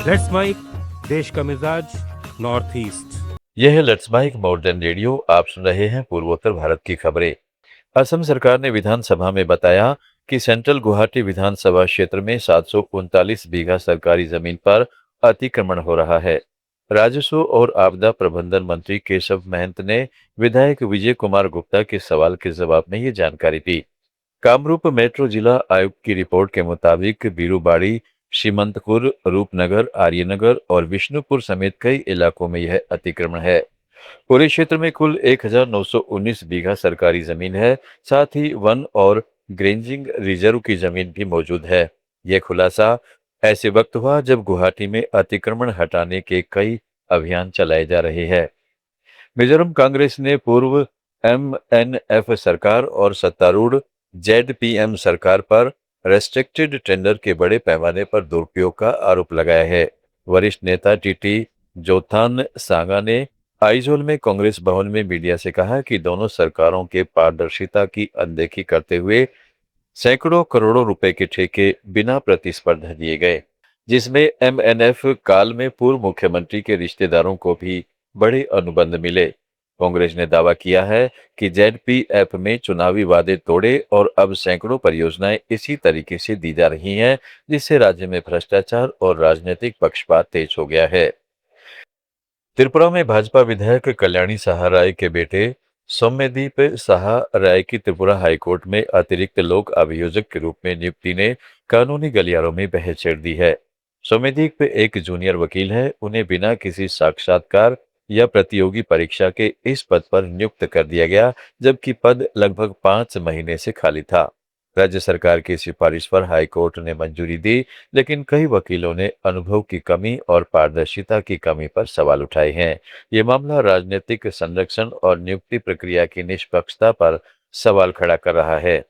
Let's mic देश का मिजाज नॉर्थ ईस्ट। यह है लेट्स माइक मॉडर्न रेडियो। आप सुन रहे हैं पूर्वोत्तर भारत की खबरें। असम सरकार ने विधानसभा में बताया कि सेंट्रल गुवाहाटी विधानसभा क्षेत्र में 739 बीघा सरकारी जमीन पर अतिक्रमण हो रहा है। राजस्व और आपदा प्रबंधन मंत्री केशव महंत ने विधायक विजय कुमार गुप्ता के सवाल के जवाब में ये जानकारी दी। कामरूप मेट्रो जिला आयुक्त की रिपोर्ट के मुताबिक बीरूबाड़ी, सीमंतपुर, रूपनगर, आर्यनगर और विष्णुपुर समेत कई इलाकों में यह अतिक्रमण है। पूरे क्षेत्र में कुल 1919 बीघा सरकारी जमीन है। साथ ही वन और ग्रेंजिंग रिजर्व की जमीन भी मौजूद है। यह खुलासा ऐसे वक्त हुआ जब गुवाहाटी में अतिक्रमण हटाने के कई अभियान चलाए जा रहे हैं। मिजोरम कांग्रेस ने पूर्व एमएनएफ सरकार और सत्तारूढ़ जेडपीएम सरकार पर रेस्ट्रिक्टेड टेंडर के बड़े पैमाने पर दुरुपयोग का आरोप लगाया है। वरिष्ठ नेता टीटी जोथान सांगा ने आइजोल में कांग्रेस भवन में मीडिया से कहा कि दोनों सरकारों के पारदर्शिता की अनदेखी करते हुए सैकड़ों करोड़ों रुपए के ठेके बिना प्रतिस्पर्धा दिए गए, जिसमें एमएनएफ काल में पूर्व मुख्यमंत्री के रिश्तेदारों को भी बड़े अनुबंध मिले। कांग्रेस ने दावा किया है कि जेडपीएफ में चुनावी वादे तोड़े और अब सैकड़ों परियोजनाएं इसी तरीके से दी जा रही हैं, जिससे राज्य में भ्रष्टाचार और राजनीतिक पक्षपात तेज हो गया है। त्रिपुरा में भाजपा विधायक कल्याणी साहा राय के बेटे सौम्यदीप साहा राय की त्रिपुरा हाईकोर्ट में अतिरिक्त लोक अभियोजक के रूप में नियुक्ति ने कानूनी गलियारों में बहस छेड़ दी है। सौम्यदीप एक जूनियर वकील है। उन्हें बिना किसी साक्षात्कार या प्रतियोगी परीक्षा के इस पद पर नियुक्त कर दिया गया, जबकि पद लगभग 5 महीने से खाली था। राज्य सरकार की सिफारिश पर हाईकोर्ट ने मंजूरी दी, लेकिन कई वकीलों ने अनुभव की कमी और पारदर्शिता की कमी पर सवाल उठाए हैं। ये मामला राजनीतिक संरक्षण और नियुक्ति प्रक्रिया की निष्पक्षता पर सवाल खड़ा कर रहा है।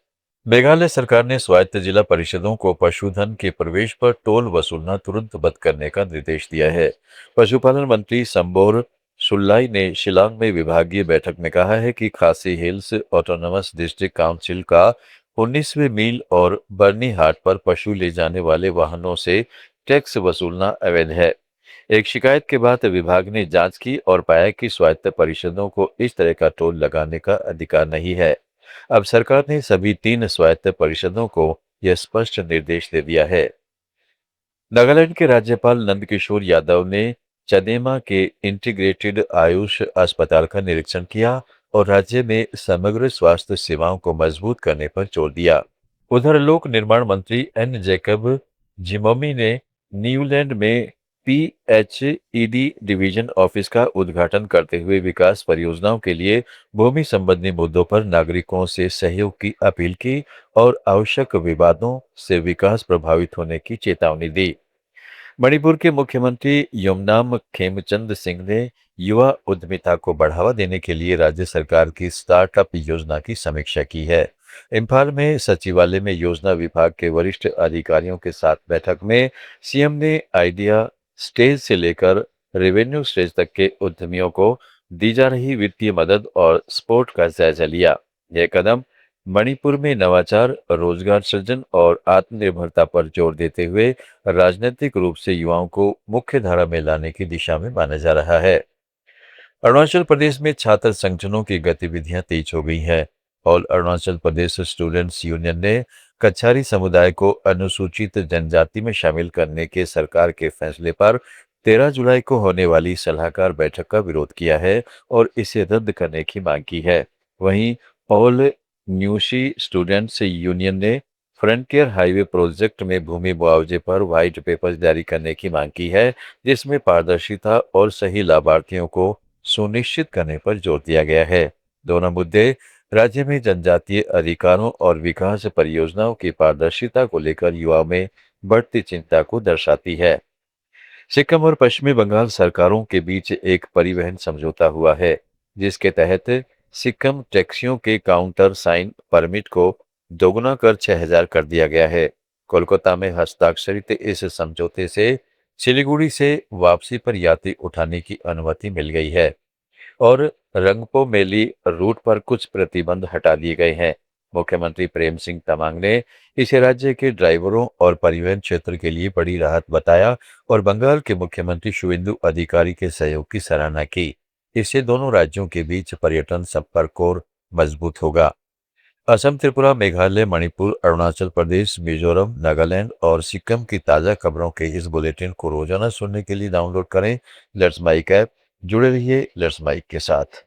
मेघालय सरकार ने स्वायत्त जिला परिषदों को पशुधन के प्रवेश पर टोल वसूलना तुरंत बंद करने का निर्देश दिया है। पशुपालन मंत्री संबोर सुल्लाई ने शिलांग में विभागीय बैठक में कहा है कि खासी हिल्स ऑटोनमस डिस्ट्रिक्ट काउंसिल का 19वें मील और बर्नी हाट पर पशु ले जाने वाले वाहनों से टैक्स वसूलना अवैध है। एक शिकायत के बाद विभाग ने जांच की और पाया कि स्वायत्त परिषदों को इस तरह का टोल लगाने का अधिकार नहीं है। अब सरकार ने सभी 3 स्वायत्त परिषदों को यह स्पष्ट निर्देश दे दिया है। नागालैंड के राज्यपाल नंदकिशोर यादव ने चदेमा के इंटीग्रेटेड आयुष अस्पताल का निरीक्षण किया और राज्य में समग्र स्वास्थ्य सेवाओं को मजबूत करने पर जोर दिया। उधर लोक निर्माण मंत्री एन जैकब जिमोमी ने न्यूलैंड में पीएचईडी डिवीजन ऑफिस का उद्घाटन करते हुए विकास परियोजनाओं के लिए भूमि संबंधी मुद्दों पर नागरिकों से सहयोग की अपील की और आवश्यक विवादों से विकास प्रभावित होने की चेतावनी दी। मणिपुर के मुख्यमंत्री योमनाम खेमचंद सिंह ने युवा उद्यमिता को बढ़ावा देने के लिए राज्य सरकार की स्टार्टअप योजना की समीक्षा की है। इम्फाल में सचिवालय में योजना विभाग के वरिष्ठ अधिकारियों के साथ बैठक में सीएम ने आइडिया स्टेज से लेकर रेवेन्यू स्टेज तक के उद्यमियों को दी जा रही वित्तीय मदद और सपोर्ट का जायजा लिया। यह कदम मणिपुर में नवाचार, रोजगार सृजन और आत्मनिर्भरता पर जोर देते हुए राजनीतिक रूप से युवाओं को मुख्य धारा में लाने की दिशा में माना जा रहा है। अरुणाचल प्रदेश में छात्र संगठनों की गतिविधियां तेज हो गई हैं। All Arunachal Pradesh students union ने कछारी समुदाय को अनुसूचित जनजाति में शामिल करने के सरकार के फैसले पर 13 जुलाई को होने वाली सलाहकार बैठक का विरोध किया है और इसे रद्द करने की मांग की है। वहीं ऑल न्यूशी स्टूडेंट्स यूनियन ने फ्रंटियर हाईवे प्रोजेक्ट में भूमि मुआवजे पर व्हाइट पेपर जारी करने की मांग की है, जिसमें पारदर्शिता और सही लाभार्थियों को सुनिश्चित करने पर जोर दिया गया है। दोनों मुद्दे राज्य में जनजातीय अधिकारों और विकास परियोजनाओं की पारदर्शिता को लेकर युवाओं में बढ़ती चिंता को दर्शाती है। सिक्किम और पश्चिमी बंगाल सरकारों के बीच एक परिवहन समझौता हुआ है, जिसके तहत सिक्किम टैक्सियों के काउंटर साइन परमिट को दोगुना कर 6,000 कर दिया गया है। कोलकाता में हस्ताक्षरित इस समझौते से सिलीगुड़ी से वापसी पर यात्री उठाने की अनुमति मिल गई है और रंगपो मेली रूट पर कुछ प्रतिबंध हटा दिए गए हैं। मुख्यमंत्री प्रेम सिंह तमांग ने इसे राज्य के ड्राइवरों और परिवहन क्षेत्र के लिए बड़ी राहत बताया और बंगाल के मुख्यमंत्री शुवेंदु अधिकारी के सहयोग की सराहना की। इससे दोनों राज्यों के बीच पर्यटन संपर्क और मजबूत होगा। असम, त्रिपुरा, मेघालय, मणिपुर, अरुणाचल प्रदेश, मिजोरम, नागालैंड और सिक्किम की ताज़ा खबरों के इस बुलेटिन को रोजाना सुनने के लिए डाउनलोड करें लेट्स माइक ऐप। जुड़े रहिए लेट्स माइक के साथ।